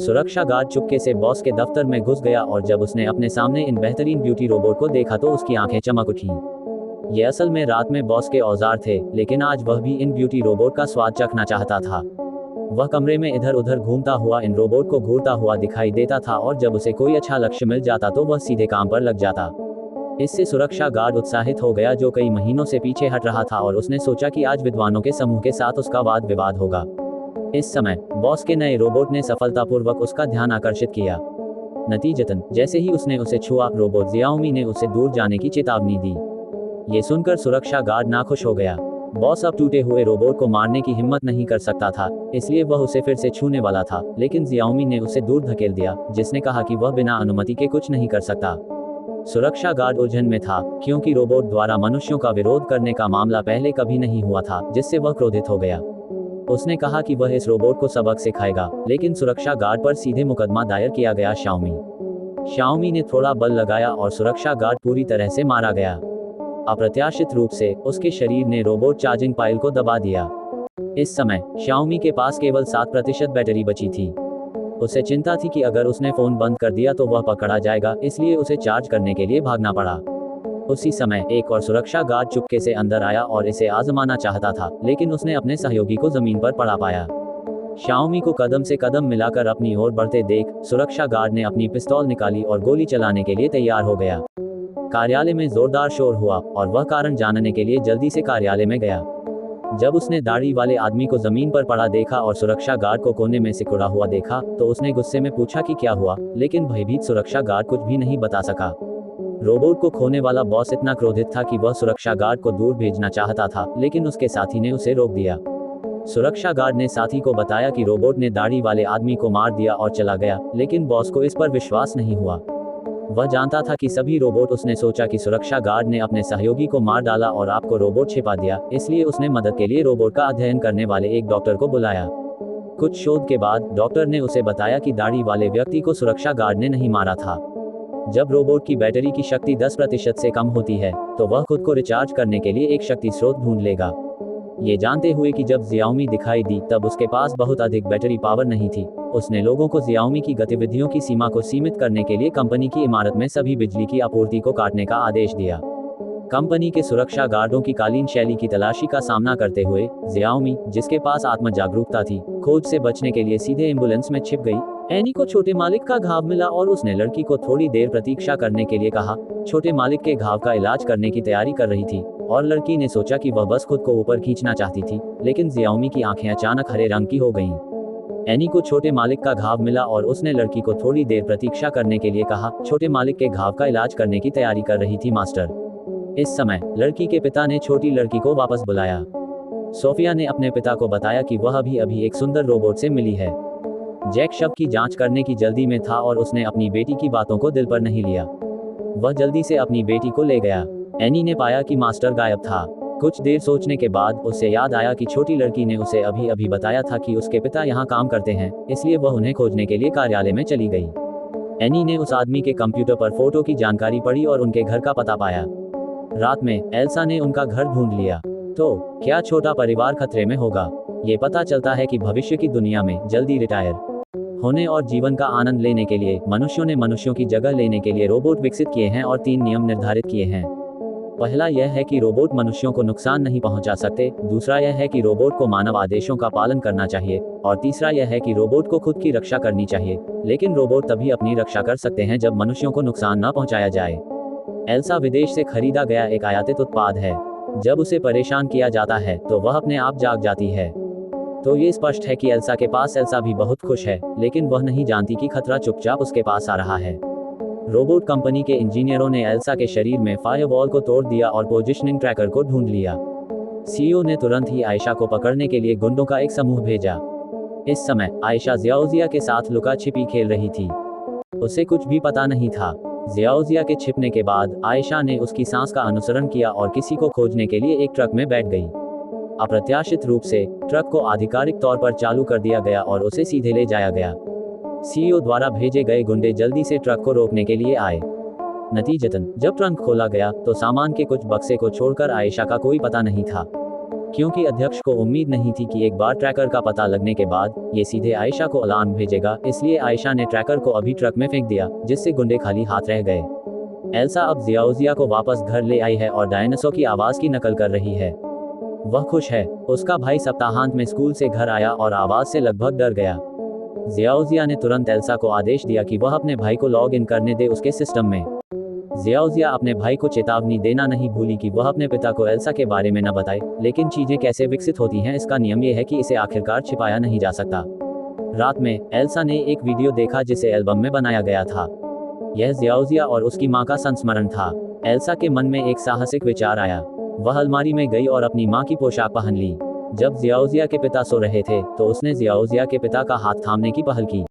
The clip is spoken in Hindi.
सुरक्षा गार्ड चुपके से बॉस के दफ्तर में घुस गया और जब उसने अपने सामने इन बेहतरीन ब्यूटी रोबोट को देखा तो उसकी आंखें चमक उठी। ये असल में रात में बॉस के औजार थे, लेकिन आज वह भी इन ब्यूटी रोबोट का स्वाद चखना चाहता था। वह कमरे में इधर उधर घूमता हुआ इन रोबोट को घूरता हुआ दिखाई देता था और जब उसे कोई अच्छा लक्ष्य मिल जाता तो वह सीधे काम पर लग जाता। इससे सुरक्षा गार्ड उत्साहित हो गया, जो कई महीनों से पीछे हट रहा था, और उसने सोचा कि आज विद्वानों के समूह के साथ उसका वाद विवाद होगा। इस समय बॉस के नए रोबोट ने सफलतापूर्वक उसका ध्यान आकर्षित किया। नतीजतन जैसे ही उसने उसे छुआ, रोबोट जियाओमी ने उसे दूर जाने की चेतावनी दी। ये सुनकर सुरक्षा गार्ड नाखुश हो गया। बॉस अब टूटे हुए रोबोट को मारने की हिम्मत नहीं कर सकता था, इसलिए वह उसे फिर से छूने वाला था, लेकिन जियाओमी ने उसे दूर धकेल दिया, जिसने कहा कि वह बिना अनुमति के कुछ नहीं कर सकता। सुरक्षा गार्ड उलझन में था, क्योंकि रोबोट द्वारा मनुष्यों का विरोध करने का मामला पहले कभी नहीं हुआ था, जिससे वह क्रोधित हो गया। उसने कहा कि वह इस रोबोट को सबक सिखाएगा, लेकिन सुरक्षा गार्ड पर सीधे मुकदमा दायर किया गया। शाओमी ने थोड़ा बल लगाया और सुरक्षा गार्ड पूरी तरह से मारा गया। अप्रत्याशित रूप से उसके शरीर ने रोबोट चार्जिंग पाइल को दबा दिया। इस समय शाओमी के पास केवल 7% बैटरी बची थी। उसे चिंता थी कि अगर उसने फोन बंद कर दिया तो वह पकड़ा जाएगा, इसलिए उसे चार्ज करने के लिए भागना पड़ा। उसी समय एक और सुरक्षा गार्ड चुपके से अंदर आया और इसे आजमाना चाहता था, लेकिन उसने अपने सहयोगी को जमीन पर पड़ा पाया। शाओमी को कदम से कदम मिलाकर अपनी ओर बढ़ते देख सुरक्षा गार्ड ने अपनी पिस्तौल निकाली और गोली चलाने के लिए तैयार हो गया। कार्यालय में जोरदार शोर हुआ और वह कारण जानने के लिए जल्दी से कार्यालय में गया। जब उसने दाढ़ी वाले आदमी को जमीन पर पड़ा देखा और सुरक्षा गार्ड को कोने में सिकुड़ा हुआ देखा, तो उसने गुस्से में पूछा कि क्या हुआ, लेकिन भयभीत सुरक्षा गार्ड कुछ भी नहीं बता सका। रोबोट को खोने वाला बॉस इतना क्रोधित था कि वह सुरक्षा गार्ड को दूर भेजना चाहता था, लेकिन उसके साथी ने उसे रोक दिया। सुरक्षा गार्ड ने साथी को बताया कि रोबोट ने दाढ़ी वाले आदमी को मार दिया और चला गया, लेकिन बॉस को इस पर विश्वास नहीं हुआ। वह जानता था कि सभी रोबोट। उसने सोचा कि सुरक्षा गार्ड ने अपने सहयोगी को मार डाला और आपको रोबोट छिपा दिया, इसलिए उसने मदद के लिए रोबोट का अध्ययन करने वाले एक डॉक्टर को बुलाया। कुछ शोध के बाद डॉक्टर ने उसे बताया कि दाढ़ी वाले व्यक्ति को सुरक्षा गार्ड ने नहीं मारा था। जब रोबोट की बैटरी की शक्ति 10% से कम होती है, तो वह खुद को रिचार्ज करने के लिए एक शक्ति स्रोत ढूंढ लेगा। ये जानते हुए कि जब जियाओमी दिखाई दी तब उसके पास बहुत अधिक बैटरी पावर नहीं थी, उसने लोगों को जियाओमी की गतिविधियों की सीमा को सीमित करने के लिए कंपनी की इमारत में सभी बिजली की आपूर्ति को काटने का आदेश दिया। कंपनी के सुरक्षा गार्डों की कालीन शैली की तलाशी का सामना करते हुए जियाओमी, जिसके पास आत्म जागरूकता थी, खोज से बचने के लिए सीधे एम्बुलेंस में छिप गई। एनी को छोटे मालिक का घाव मिला और उसने लड़की को थोड़ी देर प्रतीक्षा करने के लिए कहा। छोटे मालिक के घाव का इलाज करने की तैयारी कर रही थी और लड़की ने सोचा कि वह बस खुद को ऊपर खींचना चाहती थी, लेकिन जियाओमी की आंखें अचानक हरे रंग की हो गईं। एनी को छोटे मालिक का घाव मिला और उसने लड़की को थोड़ी देर प्रतीक्षा करने के लिए कहा। छोटे मालिक के घाव का इलाज करने की तैयारी कर रही थी मास्टर। इस समय लड़की के पिता ने छोटी लड़की को वापस बुलाया। सोफिया ने अपने पिता को बताया कि वह अभी एक सुंदर रोबोट से मिली है। जैक शव की जांच करने की जल्दी में था और उसने अपनी बेटी की बातों को दिल पर नहीं लिया। वह जल्दी से अपनी बेटी को ले गया। एनी ने पाया कि मास्टर गायब था। कुछ देर सोचने के बाद उसे याद आया कि छोटी लड़की ने उसे अभी बताया था कि उसके पिता यहाँ काम करते हैं, इसलिए वह उन्हें खोजने के लिए कार्यालय में चली गई। एनी ने उस आदमी के कंप्यूटर पर फोटो की जानकारी पढ़ी और उनके घर का पता पाया। रात में एल्सा ने उनका घर ढूंढ लिया। तो क्या छोटा परिवार खतरे में होगा? ये पता चलता है कि भविष्य की दुनिया में जल्दी रिटायर होने और जीवन का आनंद लेने के लिए मनुष्यों ने मनुष्यों की जगह लेने के लिए रोबोट विकसित किए हैं और 3 नियम निर्धारित किए हैं। पहला यह है कि रोबोट मनुष्यों को नुकसान नहीं पहुंचा सकते, दूसरा यह है कि रोबोट को मानव आदेशों का पालन करना चाहिए, और तीसरा यह है कि रोबोट को खुद की रक्षा करनी चाहिए, लेकिन रोबोट तभी अपनी रक्षा कर सकते हैं जब मनुष्यों को नुकसान न पहुंचाया जाए। एल्सा विदेश से खरीदा गया एक आयातित उत्पाद है। जब उसे परेशान किया जाता है तो वह अपने आप जाग जाती है। तो ये स्पष्ट है कि एल्सा के पास एल्सा भी बहुत खुश है, लेकिन वह नहीं जानती कि खतरा चुपचाप उसके पास आ रहा है। रोबोट कंपनी के इंजीनियरों ने एल्सा के शरीर में फायरवॉल को तोड़ दिया और पोजिशनिंग ट्रैकर को ढूंढ लिया। सीईओ ने तुरंत ही आयशा को पकड़ने के लिए गुंडों का एक समूह भेजा। इस समय आयशा जियाओजिया के साथ लुका छिपी खेल रही थी। उसे कुछ भी पता नहीं था। जियाओजिया के छिपने के बाद आयशा ने उसकी सांस का अनुसरण किया और किसी को खोजने के लिए एक ट्रक में बैठ गई। अप्रत्याशित रूप से ट्रक को आधिकारिक तौर पर चालू कर दिया गया और उसे सीधे ले जाया गया। सीईओ द्वारा भेजे गए गुंडे जल्दी से ट्रक को रोकने के लिए आए। नतीजतन जब ट्रंक खोला गया तो सामान के कुछ बक्से को छोड़कर आयशा का कोई पता नहीं था। क्योंकि अध्यक्ष को उम्मीद नहीं थी कि एक बार ट्रैकर का पता लगने के बाद ये सीधे आयशा को अलार्म भेजेगा, इसलिए आयशा ने ट्रैकर को अभी ट्रक में फेंक दिया, जिससे गुंडे खाली हाथ रह गए। एल्सा अब जियाउजिया को वापस घर ले आई है और डायनासोर की आवाज की नकल कर रही है। वह खुश है। उसका भाई सप्ताहांत में स्कूल से घर आया और आवाज से लगभग डर गया। जियाउजिया ने तुरंत एल्सा को आदेश दिया कि वह अपने भाई को लॉग इन करने दे उसके सिस्टम में। जियाउजिया अपने भाई को चेतावनी देना नहीं भूली कि वह अपने पिता को एल्सा के बारे में न बताए, लेकिन चीजें कैसे विकसित होती हैं इसका नियम यह है कि इसे आखिरकार छिपाया नहीं जा सकता। रात में एल्सा ने एक वीडियो देखा जिसे एल्बम में बनाया गया था। यह जियाउजिया और उसकी मां का संस्मरण था। एल्सा के मन में एक साहसिक विचार आया। वह अलमारी में गई और अपनी मां की पोशाक पहन ली। जब जियाउजिया के पिता सो रहे थे तो उसने जियाउजिया के पिता का हाथ थामने की पहल की।